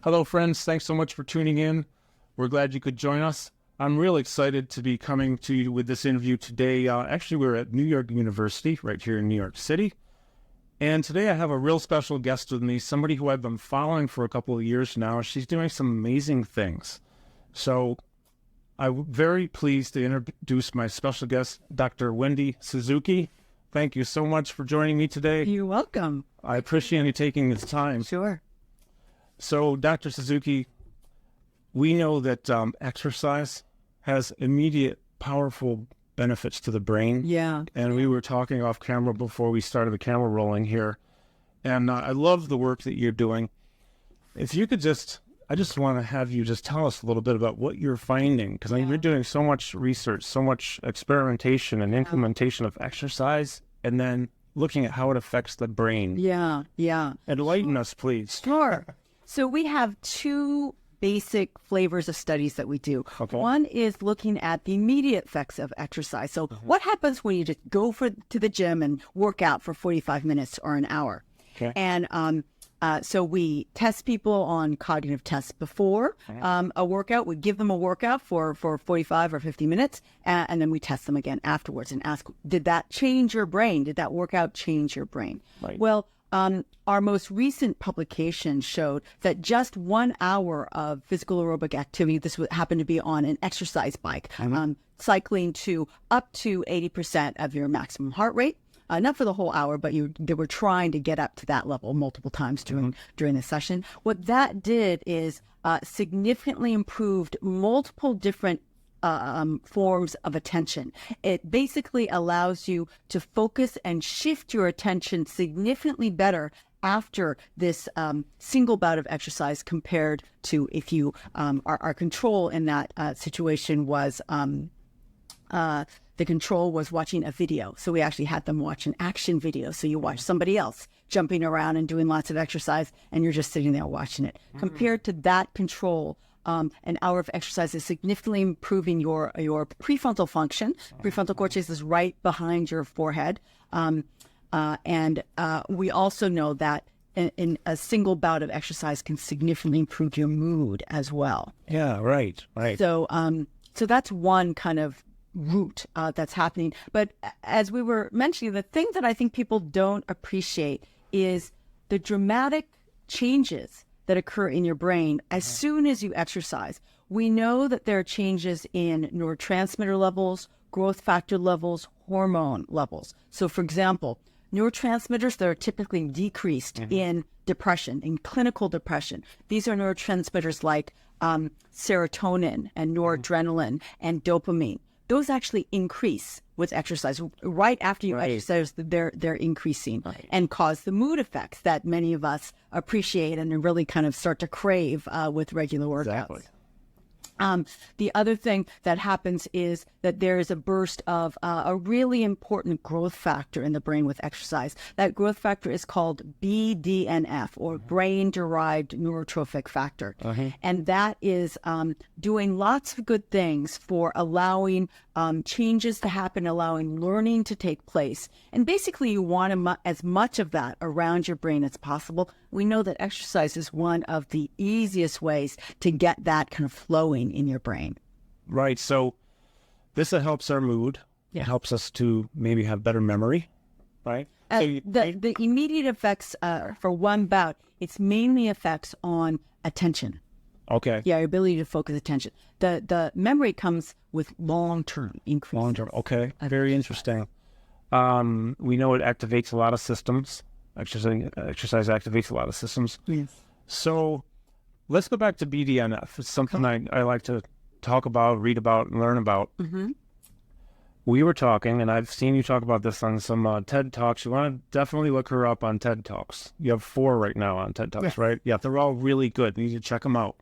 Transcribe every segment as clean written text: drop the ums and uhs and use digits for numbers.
Hello, friends. Thanks so much for tuning in. We're glad you could join us. I'm real excited to be coming to you with this interview today. Actually, we're at New York University, right here in New York City. And today I have a real special guest with me, somebody who I've been following for a couple of years now. She's doing some amazing things. So I'm very pleased to introduce my special guest, Dr. Wendy Suzuki. Thank you so much for joining me today. You're welcome. I appreciate you taking this time. Sure. So, Dr. Suzuki, we know that exercise has immediate, powerful benefits to the brain. Yeah. And we were talking off camera before we started the camera rolling here. And I love the work that you're doing. If you could I just want to have you just tell us a little bit about what you're finding, because you're doing so much research, so much experimentation and implementation of exercise, and then looking at how it affects the brain. Yeah. Enlighten us, please. Sure. So we have two basic flavors of studies that we do. Okay. One is looking at the immediate effects of exercise. So what happens when you just go to the gym and work out for 45 minutes or an hour? Okay. And so we test people on cognitive tests before a workout. We give them a workout for 45 or 50 minutes, and then we test them again afterwards and ask, did that change your brain? Did that workout change your brain? Right. Well, our most recent publication showed that just 1 hour of physical aerobic activity, this would happen to be on an exercise bike, cycling to up to 80% of your maximum heart rate. Not for the whole hour, but they were trying to get up to that level multiple times during the session. What that did is significantly improved multiple different forms of attention. It basically allows you to focus and shift your attention significantly better after this single bout of exercise compared to if you our control in that situation was the control was watching a video. So we actually had them watch an action video. So you watch somebody else jumping around and doing lots of exercise, and you're just sitting there watching it. Compared to that control, an hour of exercise is significantly improving your prefrontal function. Prefrontal cortex is right behind your forehead. And we also know that in a single bout of exercise can significantly improve your mood as well. Yeah, right. So that's one kind of route that's happening. But as we were mentioning, the thing that I think people don't appreciate is the dramatic changes that occur in your brain as soon as you exercise. We know that there are changes in neurotransmitter levels, growth factor levels, hormone levels. So for example, neurotransmitters that are typically decreased in depression, in clinical depression. These are neurotransmitters like serotonin and noradrenaline and dopamine. Those actually increase with exercise. Right after you exercise, they're increasing and cause the mood effects that many of us appreciate and really kind of start to crave with regular workouts. Exactly. The other thing that happens is that there is a burst of a really important growth factor in the brain with exercise. That growth factor is called BDNF, or brain-derived neurotrophic factor. And that is doing lots of good things for allowing changes to happen, allowing learning to take place. And basically, you want as much of that around your brain as possible. We know that exercise is one of the easiest ways to get that kind of flowing in your brain. Right. So this helps our mood. Yeah. It helps us to maybe have better memory, right? The immediate effects for one bout, it's mainly effects on attention. Okay. Yeah, your ability to focus attention. The memory comes with long-term increases. Long-term. Okay. Very interesting. We know it activates a lot of systems. Exercise activates a lot of systems. Yes. So let's go back to BDNF. It's something I like to talk about, read about, and learn about. We were talking, and I've seen you talk about this on some TED Talks. You want to definitely look her up on TED Talks. You have 4 right now on TED Talks, right? Yeah, they're all really good. You need to check them out.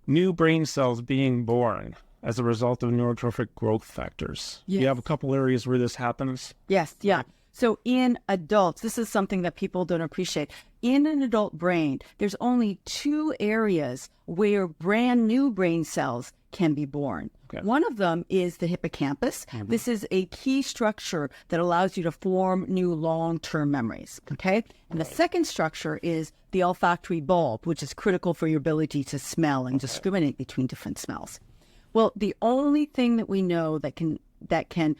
New brain cells being born as a result of neurotrophic growth factors. Yes. You have a couple areas where this happens. Yes, yeah. So in adults, this is something that people don't appreciate. In an adult brain, there's only 2 areas where brand new brain cells can be born. Okay. One of them is the hippocampus. This is a key structure that allows you to form new long-term memories, okay? And the second structure is the olfactory bulb, which is critical for your ability to smell and discriminate between different smells. Well, the only thing that we know that can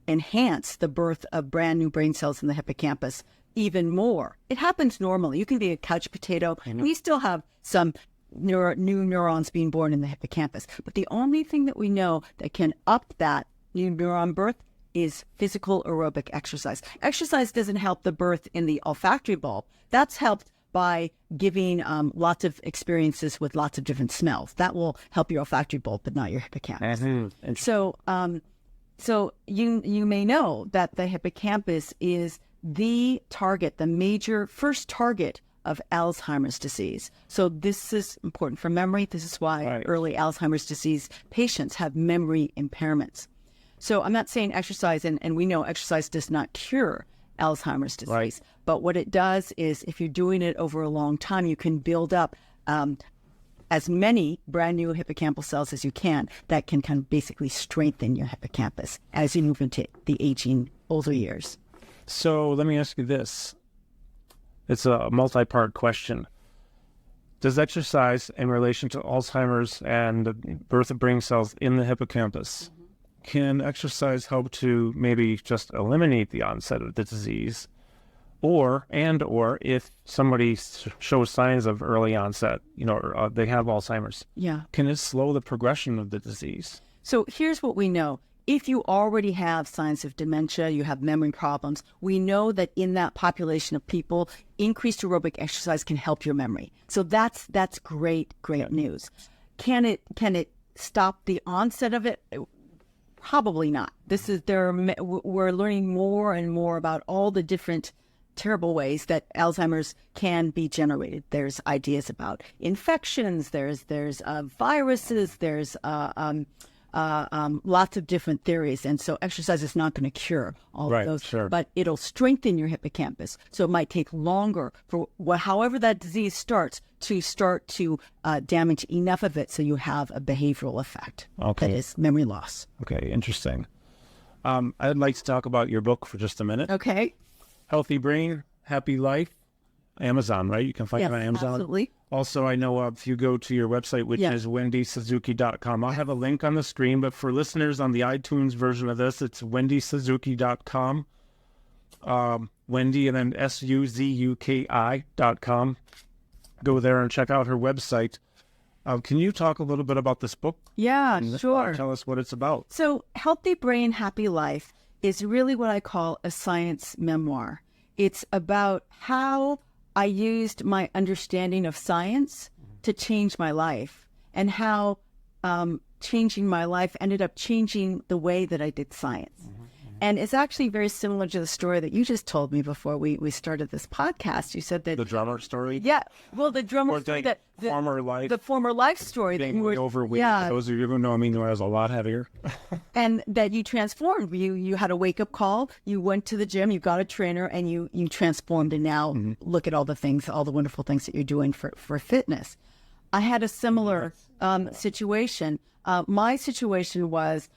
enhance the birth of brand new brain cells in the hippocampus even more. It happens normally. You can be a couch potato. We still have some new neurons being born in the hippocampus. But the only thing that we know that can up that new neuron birth is physical aerobic exercise. Exercise doesn't help the birth in the olfactory bulb. That's helped by giving lots of experiences with lots of different smells. That will help your olfactory bulb, but not your hippocampus. So you may know that the hippocampus is the target, the major first target of Alzheimer's disease. So this is important for memory. This is why early Alzheimer's disease patients have memory impairments. So I'm not saying exercise, and we know exercise does not cure Alzheimer's disease. But what it does is if you're doing it over a long time, you can build up as many brand new hippocampal cells as you can that can kind of basically strengthen your hippocampus as you move into the aging older years. So let me ask you this. It's a multi-part question. Does exercise in relation to Alzheimer's and the birth of brain cells in the hippocampus, can exercise help to maybe just eliminate the onset of the disease? Or if somebody shows signs of early onset, they have Alzheimer's, can it slow the progression of the disease? So here's what we know. If you already have signs of dementia, you have memory problems, we know that in that population of people, increased aerobic exercise can help your memory. So that's great news. Can it stop the onset of it? Probably not. We're learning more and more about all the different terrible ways that Alzheimer's can be generated. There's ideas about infections, there's viruses, there's lots of different theories. And so exercise is not going to cure all of those, but it'll strengthen your hippocampus. So it might take longer for however that disease starts to damage enough of it so you have a behavioral effect. That is memory loss. Okay, interesting. I'd like to talk about your book for just a minute. Okay. Healthy Brain, Happy Life. Amazon, right? You can find it on Amazon. Absolutely. Also, I know if you go to your website, which is wendysuzuki.com, I'll have a link on the screen, but for listeners on the iTunes version of this, it's wendysuzuki.com. Wendy and then SUZUKI.com. Go there and check out her website. Can you talk a little bit about this book? Yeah, sure. Tell us what it's about. So Healthy Brain, Happy Life is really what I call a science memoir. It's about how I used my understanding of science to change my life, and how changing my life ended up changing the way that I did science. And it's actually very similar to the story that you just told me before we started this podcast. You said that... The drummer story? Yeah. Well, the drummer story... The former life story. Being way overweight. Yeah. Those of you who know me know I was a lot heavier. And that you transformed. You had a wake-up call. You went to the gym. You got a trainer. And you transformed. And now look at all the wonderful things that you're doing for fitness. I had a similar situation. My situation was...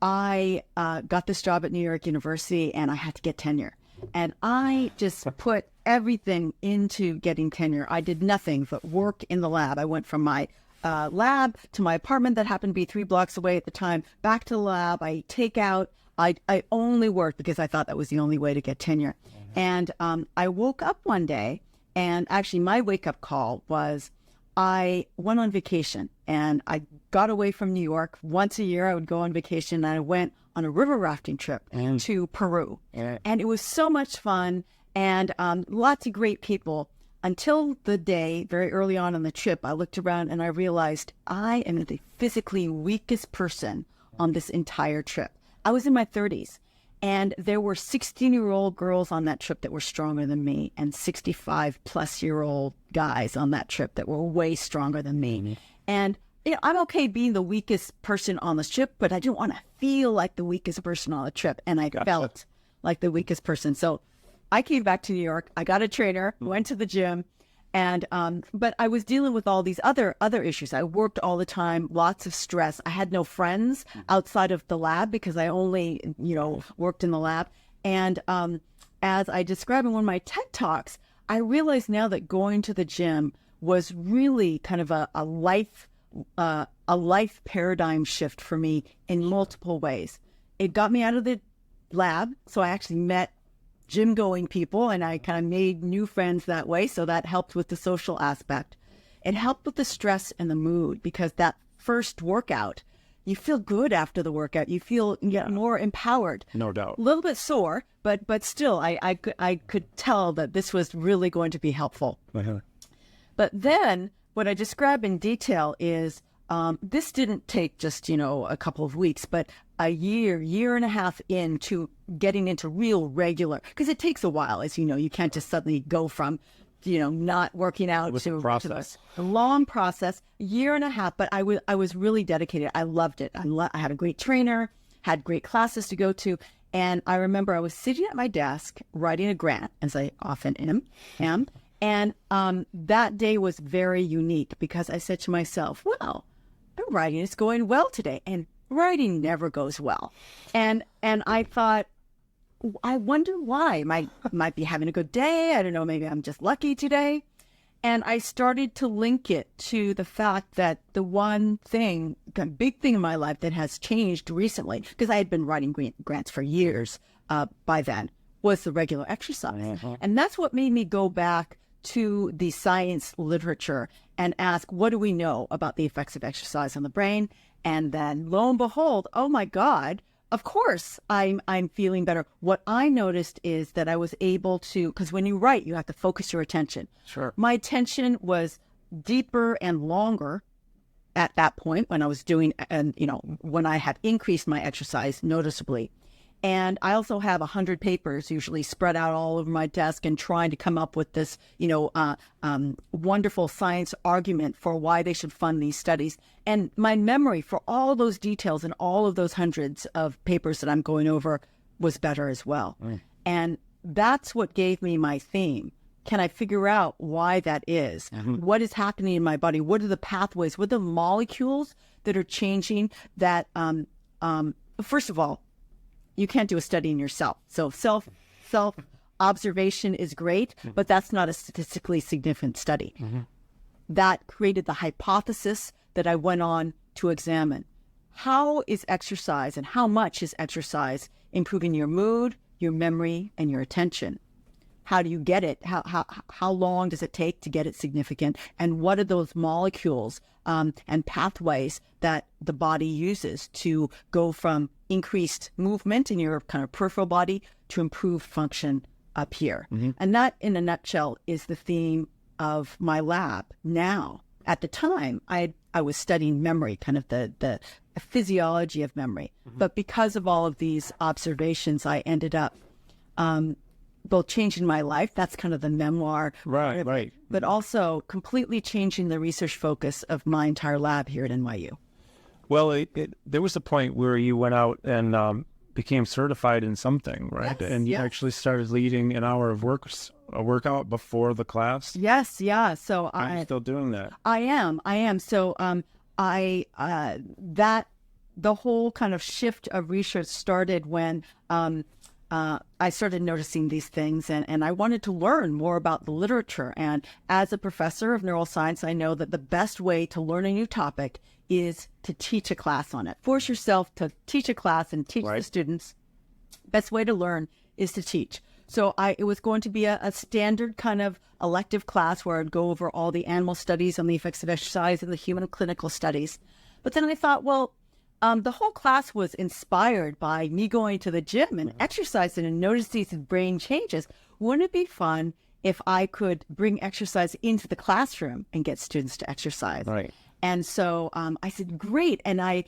I got this job at New York University and I had to get tenure. And I just put everything into getting tenure. I did nothing but work in the lab. I went from my lab to my apartment that happened to be 3 blocks away at the time, back to the lab. I take out. I only worked because I thought that was the only way to get tenure. And I woke up one day, and actually my wake-up call was I went on vacation, and I got away from New York. Once a year, I would go on vacation, and I went on a river rafting trip to Peru. And it was so much fun, and lots of great people. Until the day, very early on in the trip, I looked around, and I realized I am the physically weakest person on this entire trip. I was in my 30s. And there were 16-year-old girls on that trip that were stronger than me, and 65-plus-year-old guys on that trip that were way stronger than me. And I'm okay being the weakest person on the trip, but I didn't want to feel like the weakest person on the trip. And I felt like the weakest person. So I came back to New York. I got a trainer, went to the gym, And but I was dealing with all these other issues. I worked all the time, lots of stress. I had no friends outside of the lab because I only, worked in the lab. And as I described in one of my TED Talks, I realized now that going to the gym was really kind of a life paradigm shift for me in multiple ways. It got me out of the lab, so I actually met gym-going people, and I kind of made new friends that way, so that helped with the social aspect. It helped with the stress and the mood, because that first workout, you feel good after the workout. You feel more empowered. No doubt. A little bit sore, but still, I could tell that this was really going to be helpful. Uh-huh. But then, what I describe in detail is this didn't take just, a couple of weeks, but a year and a half into getting into real regular, because it takes a while, as you know, you can't just suddenly go from, not working out to a long process, a year and a half, but I was really dedicated. I loved it. I had a great trainer, had great classes to go to. And I remember I was sitting at my desk writing a grant, as I often am. And that day was very unique because I said to myself, well, I'm writing, it's going well today. And writing never goes well. And I thought, I wonder why. Might be having a good day. I don't know, maybe I'm just lucky today. And I started to link it to the fact that the one thing, the big thing in my life that has changed recently, because I had been writing grants for years by then, was the regular exercise. Mm-hmm. And that's what made me go back to the science literature and ask, what do we know about the effects of exercise on the brain? And then lo and behold, oh my God, of course I'm feeling better. What I noticed is that I was able to, because when you write, you have to focus your attention. Sure. My attention was deeper and longer at that point when I was doing, and when I had increased my exercise noticeably. And I also have 100 papers usually spread out all over my desk and trying to come up with this, wonderful science argument for why they should fund these studies. And my memory for all those details and all of those hundreds of papers that I'm going over was better as well. Mm. And that's what gave me my theme. Can I figure out why that is? Mm-hmm. What is happening in my body? What are the pathways? What are the molecules that are changing that, first of all, you can't do a study in yourself. So self-observation is great, but that's not a statistically significant study. Mm-hmm. That created the hypothesis that I went on to examine. How is exercise and how much is exercise improving your mood, your memory, and your attention? How do you get it? How long does it take to get it significant? And what are those molecules and pathways that the body uses to go from increased movement in your kind of peripheral body to improved function up here? Mm-hmm. And that, in a nutshell, is the theme of my lab now. At the time, I was studying memory, kind of the physiology of memory. Mm-hmm. But because of all of these observations, I ended up both changing my life, that's kind of the memoir, right, but also completely changing the research focus of my entire lab here at NYU. Well, there was a point where you went out and became certified in something, right? Yes, and you actually started leading an hour of a workout before the class. Yes, yeah. So I'm still doing that. I am. So the whole kind of shift of research started when I started noticing these things, and I wanted to learn more about the literature. And as a professor of neuroscience, I know that the best way to learn a new topic is to teach a class on it. Force yourself to teach a class and teach the students. Best way to learn is to teach. So it was going to be a standard kind of elective class where I'd go over all the animal studies on the effects of exercise and the human clinical studies. But then I thought, well, the whole class was inspired by me going to the gym and exercising and noticing these brain changes. Wouldn't it be fun if I could bring exercise into the classroom and get students to exercise? Right. And so I said, great. And I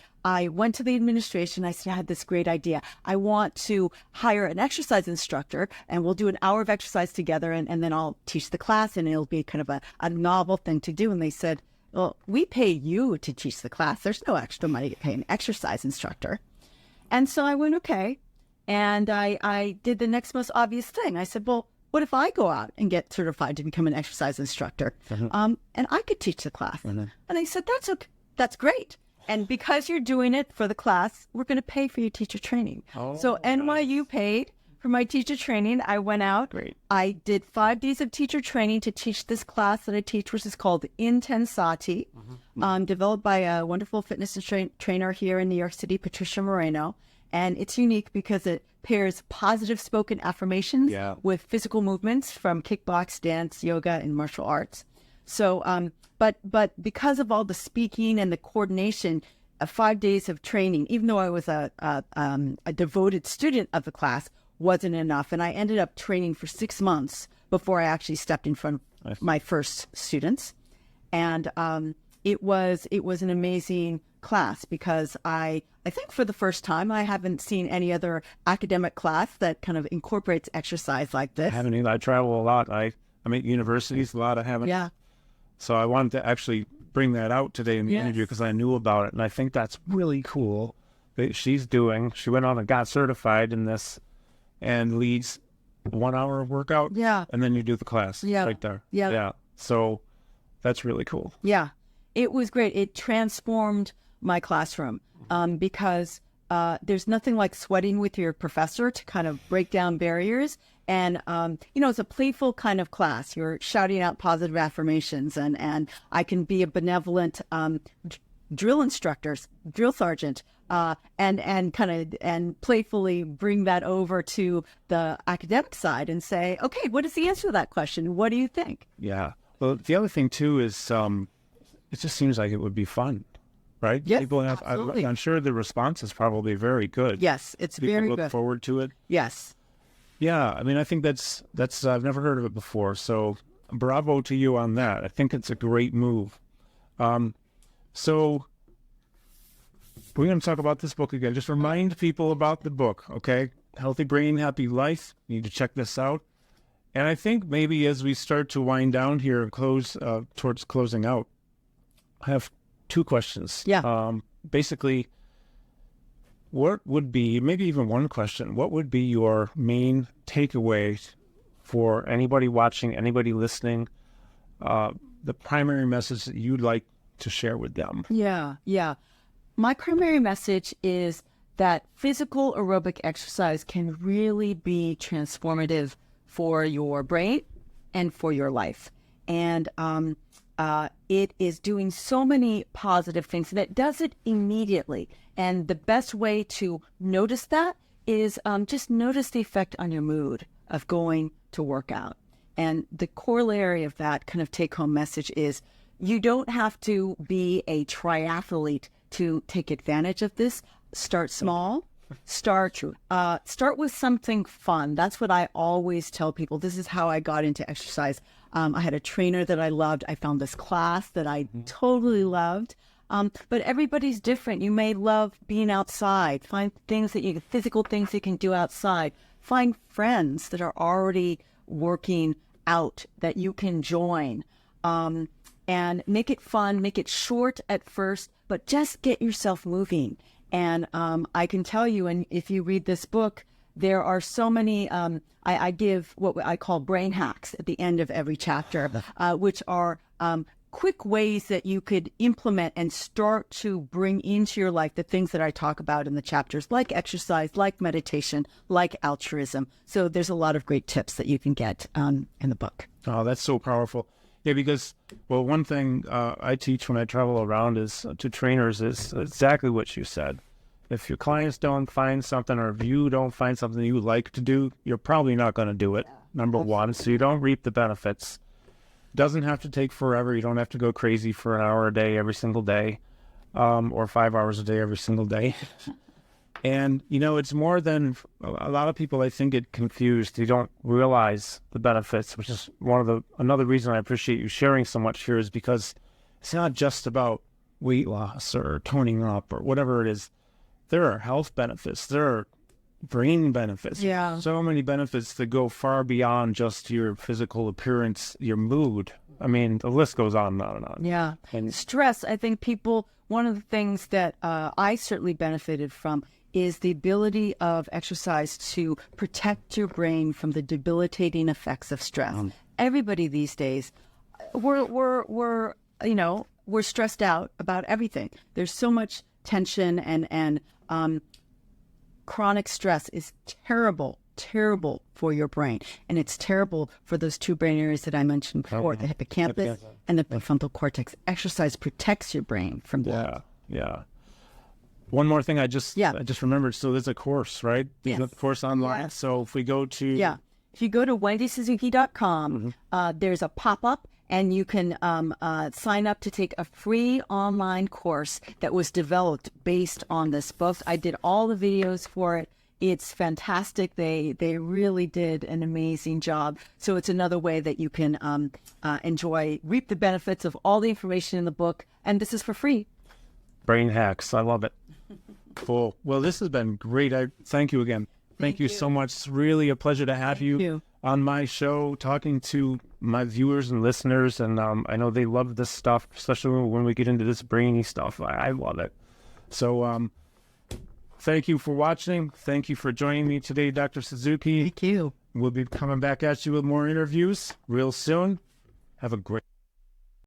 went to the administration. I said, I had this great idea. I want to hire an exercise instructor, and we'll do an hour of exercise together, and then I'll teach the class, and it'll be kind of a novel thing to do. And they said, well, we pay you to teach the class. There's no extra money to pay an exercise instructor. And so I went, okay. And I did the next most obvious thing. I said, well, what if I go out and get certified to become an exercise instructor? And I could teach the class. And they said, that's okay. That's great. And because you're doing it for the class, we're going to pay for your teacher training. So NYU paid for my teacher training. I went out. Great. I did 5 days of teacher training to teach this class that I teach, which is called Intensati, developed by a wonderful fitness trainer here in New York City, Patricia Moreno. And it's unique because it pairs positive spoken affirmations with physical movements from kickbox, dance, yoga, and martial arts. So, but because of all the speaking and the coordination, 5 days of training, even though I was a devoted student of the class, wasn't enough. And I ended up training for 6 months before I actually stepped in front of my first students. And it was an amazing class because I think for the first time, I haven't seen any other academic class that kind of incorporates exercise like this. I haven't either. I travel a lot. I'm at universities a lot. I haven't. Yeah. So I wanted to actually bring that out today in the interview because I knew about it. And I think that's really cool that she went on and got certified in this and leads 1 hour workout. Yeah. And then you do the class right there. Yeah. Yeah. So that's really cool. Yeah. It was great. It transformed my classroom because there's nothing like sweating with your professor to kind of break down barriers. And, it's a playful kind of class. You're shouting out positive affirmations and I can be a benevolent drill sergeant, and playfully bring that over to the academic side and say, okay, what is the answer to that question? What do you think? Yeah. Well, the other thing too is it just seems like it would be fun, right? Yes, People have, absolutely. I'm sure the response is probably very good. Yes, it's People very look good. forward to it. Yes. Yeah, I mean, I think that's I've never heard of it before. So bravo to you on that. I think it's a great move. So we're going to talk about this book again. Just remind people about the book, okay? Healthy Brain, Happy Life. You need to check this out. And I think maybe as we start to wind down here and close towards closing out, I have 2 questions. Yeah. Basically, what would be, maybe even one question, what would be your main takeaway for anybody watching, anybody listening, the primary message that you'd like to share with them? Yeah. My primary message is that physical aerobic exercise can really be transformative for your brain and for your life. And it is doing so many positive things, and it does it immediately. And the best way to notice that is just notice the effect on your mood of going to work out. And the corollary of that kind of take-home message is you don't have to be a triathlete to take advantage of this. Start small. Start with something fun. That's what I always tell people. This is how I got into exercise. I had a trainer that I loved. I found this class that I totally loved. But everybody's different. You may love being outside. Find physical things you can do outside. Find friends that are already working out that you can join. And make it fun. Make it short at first, but just get yourself moving. And I can tell you, and if you read this book, there are so many, I give what I call brain hacks at the end of every chapter, which are quick ways that you could implement and start to bring into your life the things that I talk about in the chapters, like exercise, like meditation, like altruism. So there's a lot of great tips that you can get in the book. Oh, that's so powerful. Yeah, because, well, one thing I teach when I travel around is to trainers is exactly what you said. If your clients don't find something, or if you don't find something you like to do, you're probably not going to do it, number one. So you don't reap the benefits. Doesn't have to take forever. You don't have to go crazy for an hour a day every single day, or 5 hours a day every single day. And, it's more than a lot of people, I think, get confused. They don't realize the benefits, which is another reason I appreciate you sharing so much here, is because it's not just about weight loss or toning up or whatever it is. There are health benefits. There are brain benefits. Yeah. So many benefits that go far beyond just your physical appearance, your mood. I mean, the list goes on and on and on. Yeah. And stress, I think one of the things that I certainly benefited from is the ability of exercise to protect your brain from the debilitating effects of stress. Everybody these days, we're stressed out about everything. There's so much tension and chronic stress is terrible for your brain. And it's terrible for those two brain areas that I mentioned before, the hippocampus and the prefrontal cortex. Exercise protects your brain from that. Yeah. One more thing I just remembered. So there's a course, right? There's a course online. Yes. So if we go to... If you go to wendysuzuki.com, there's a pop-up, and you can sign up to take a free online course that was developed based on this book. I did all the videos for it. It's fantastic. They really did an amazing job. So it's another way that you can reap the benefits of all the information in the book. And this is for free. Brain hacks. I love it. Cool. Well, this has been great. I thank you again. Thank you so much. It's really a pleasure to have you on my show, talking to my viewers and listeners. And I know they love this stuff, especially when we get into this brainy stuff. I love it. So thank you for watching. Thank you for joining me today, Dr. Suzuki. Thank you. We'll be coming back at you with more interviews real soon. Have a great